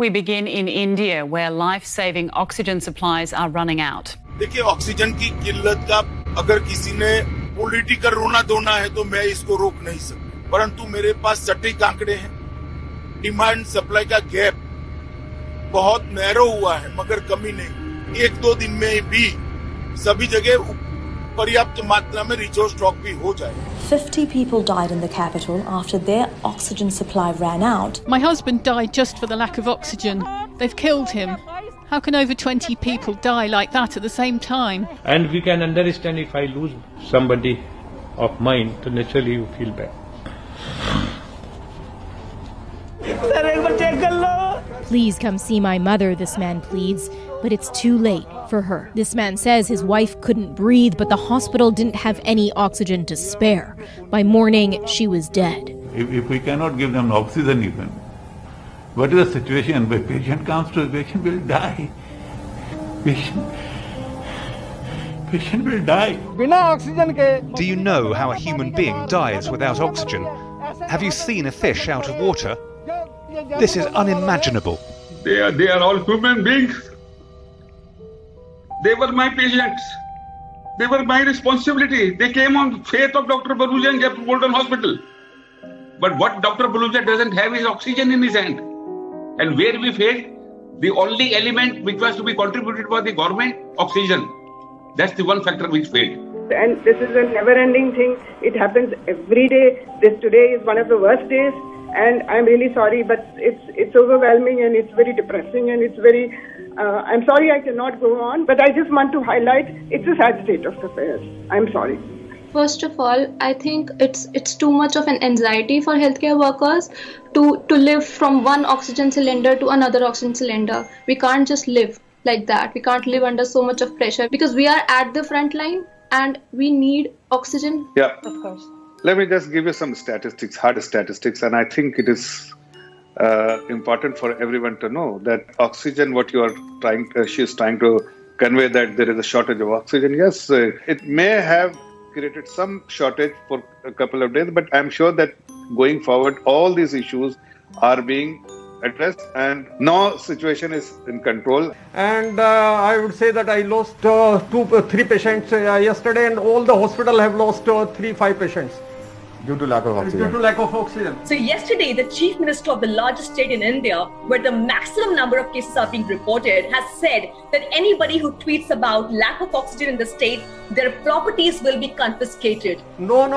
We begin in India, where life-saving oxygen supplies are running out. देखिए, oxygen की किल्लत का अगर किसी ने पॉलिटिकल रोना धोना है तो मैं इसको रोक नहीं सकता, परंतु मेरे पास सटीक आंकड़े हैं। डिमांड सप्लाई का गैप बहुत नैरो हुआ है, मगर कमी नहीं। 1-2 दिन में भी सभी जगह पर्याप्त मात्रा में रिसोर्स स्टॉक भी हो जाए। 50 people died in the capital after their oxygen supply ran out. My husband died just for the lack of oxygen. They've killed him. How can over 20 people die like that at the same time? And we can understand if I lose somebody of mine, then naturally you feel bad. Please come see my mother, this man pleads, but it's too late for her. This man says his wife couldn't breathe, but the hospital didn't have any oxygen to spare. By morning, she was dead. If we cannot give them oxygen even, what is the situation? When patient comes to a patient will die. Patient will die. Do you know how a human being dies without oxygen? Have you seen a fish out of water? This is unimaginable. They are all human beings. They were my patients. They were my responsibility. They came on faith of Dr. Baluja and Jaipur Golden Hospital. But what Dr. Baluja doesn't have is oxygen in his hand. And where we failed, the only element which was to be contributed by the government, oxygen. That's the one factor which failed. And this is a never-ending thing. It happens every day. Today is one of the worst days. And I'm really sorry, but it's overwhelming and it's very depressing and it's very... I'm sorry I cannot go on, but I just want to highlight it's a sad state of affairs. I'm sorry. First of all, I think it's too much of an anxiety for healthcare workers to live from one oxygen cylinder to another oxygen cylinder. We can't just live like that. We can't live under so much of pressure because we are at the front line and we need oxygen. Yeah. Of course. Let me just give you some statistics, hard statistics, and I think it is important for everyone to know that oxygen, what you are trying, she is trying to convey that there is a shortage of oxygen. Yes, it may have created some shortage for a couple of days, but I'm sure that going forward, all these issues are being addressed and now situation is in control. And I would say that I lost 3 patients yesterday, and all the hospital have lost 3-5 patients. Due to lack of oxygen. Due to lack of oxygen. So yesterday, the Chief Minister of the largest state in India, where the maximum number of cases are being reported, has said that anybody who tweets about lack of oxygen in the state, their properties will be confiscated. No.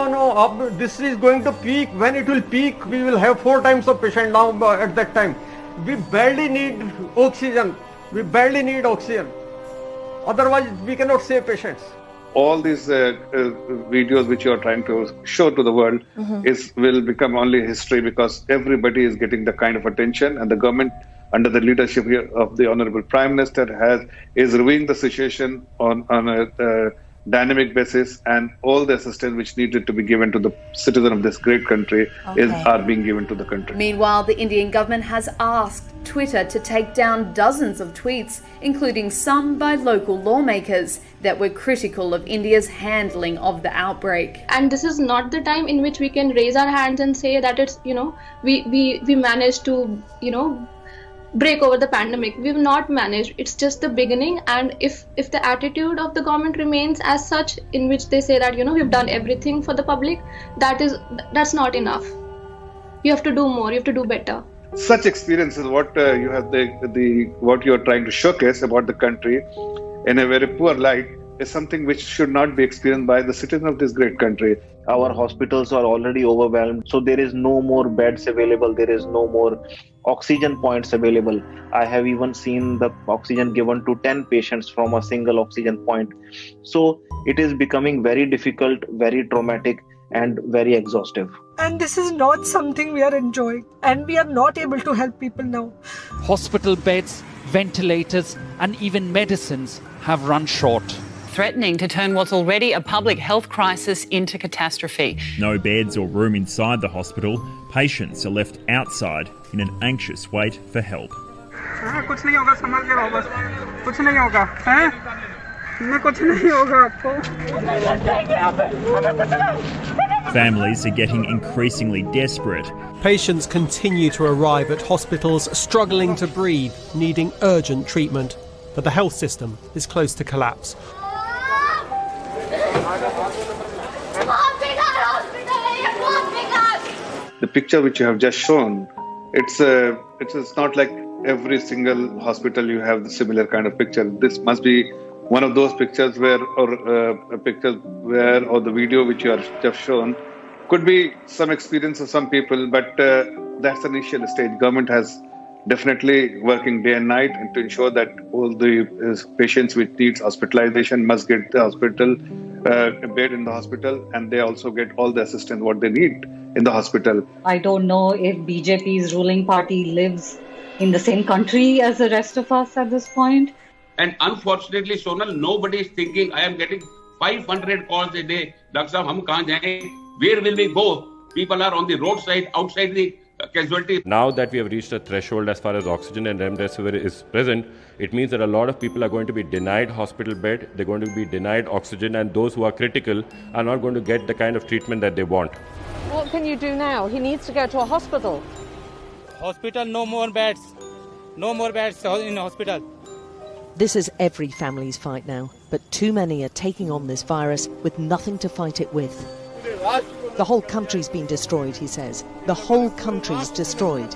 This is going to peak. When it will peak, we will have 4 times of patient now at that time. We barely need oxygen. Otherwise, we cannot save patients. All these videos which you are trying to show to the world will become only history because everybody is getting the kind of attention, and the government under the leadership of the Honorable Prime Minister is reviewing the situation on a dynamic basis, and all the assistance which needed to be given to the citizen of this great country are being given to the country. Meanwhile, the Indian government has asked Twitter to take down dozens of tweets, including some by local lawmakers, that were critical of India's handling of the outbreak. And this is not the time in which we can raise our hands and say that it's, we managed to, break over the pandemic. We've not managed. It's just the beginning, and if the attitude of the government remains as such, in which they say that we've done everything for the public, that's not enough. You have to do more. You have to do better. Such experiences, what you have what you are trying to showcase about the country in a very poor light, is something which should not be experienced by the citizens of this great country. Our hospitals are already overwhelmed, so there is no more beds available, there is no more oxygen points available. I have even seen the oxygen given to 10 patients from a single oxygen point. So it is becoming very difficult, very traumatic, and very exhaustive. And this is not something we are enjoying, and we are not able to help people now. Hospital beds, ventilators, and even medicines have run short, threatening to turn what's already a public health crisis into catastrophe. No beds or room inside the hospital. Patients are left outside in an anxious wait for help. Families are getting increasingly desperate. Patients continue to arrive at hospitals struggling to breathe, needing urgent treatment. But the health system is close to collapse. The picture which you have just shown, it's not like every single hospital you have the similar kind of picture. This must be one of those pictures where, or the video which you have just shown, could be some experience of some people, but that's the initial stage. Government has definitely working day and night to ensure that all the patients which needs hospitalization must get the hospital, a bed in the hospital, and they also get all the assistance what they need in the hospital. I don't know if BJP's ruling party lives in the same country as the rest of us at this point. And unfortunately, Sonal, nobody is thinking, I am getting 500 calls a day. Doctor Sahab, hum kahan jaye? Where will we go? People are on the roadside, outside the casualty. Now that we have reached a threshold as far as oxygen and remdesivir is present, it means that a lot of people are going to be denied hospital bed, they're going to be denied oxygen, and those who are critical are not going to get the kind of treatment that they want. What can you do now? He needs to go to a hospital. Hospital, no more beds. No more beds in hospital. This is every family's fight now, but too many are taking on this virus with nothing to fight it with. The whole country's been destroyed, he says. The whole country's destroyed.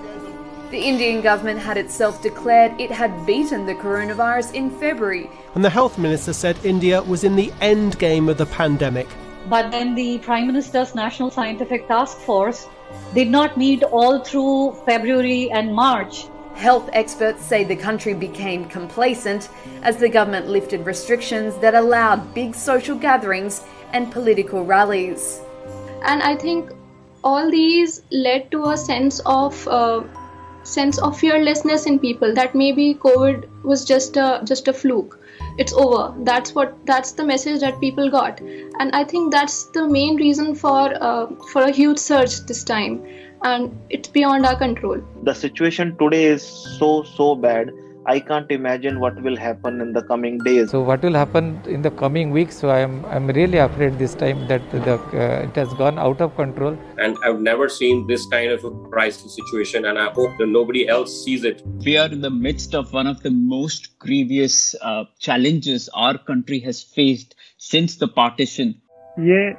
The Indian government had itself declared it had beaten the coronavirus in February. And the health minister said India was in the end game of the pandemic. But then the Prime Minister's National Scientific Task Force did not meet all through February and March. Health experts say the country became complacent as the government lifted restrictions that allowed big social gatherings and political rallies. And I think all these led to a sense of fearlessness in people, that maybe COVID was just a fluke. It's over. That's the message that people got, and I think that's the main reason for a huge surge this time, and it's beyond our control. The situation today is so bad. I can't imagine what will happen in the coming days. So what will happen in the coming weeks? So I'm really afraid this time that it has gone out of control. And I've never seen this kind of a crisis situation, and I hope that nobody else sees it. We are in the midst of one of the most grievous challenges our country has faced since the partition. ये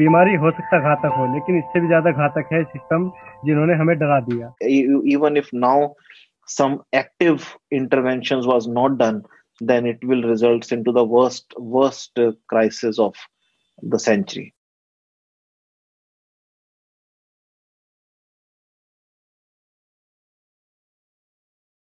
बीमारी हो सकता घातक हो, लेकिन इससे भी ज्यादा घातक है सिस्टम जिन्होंने हमें डरा दिया. Even if now some active interventions was not done, then it will result into the worst crisis of the century.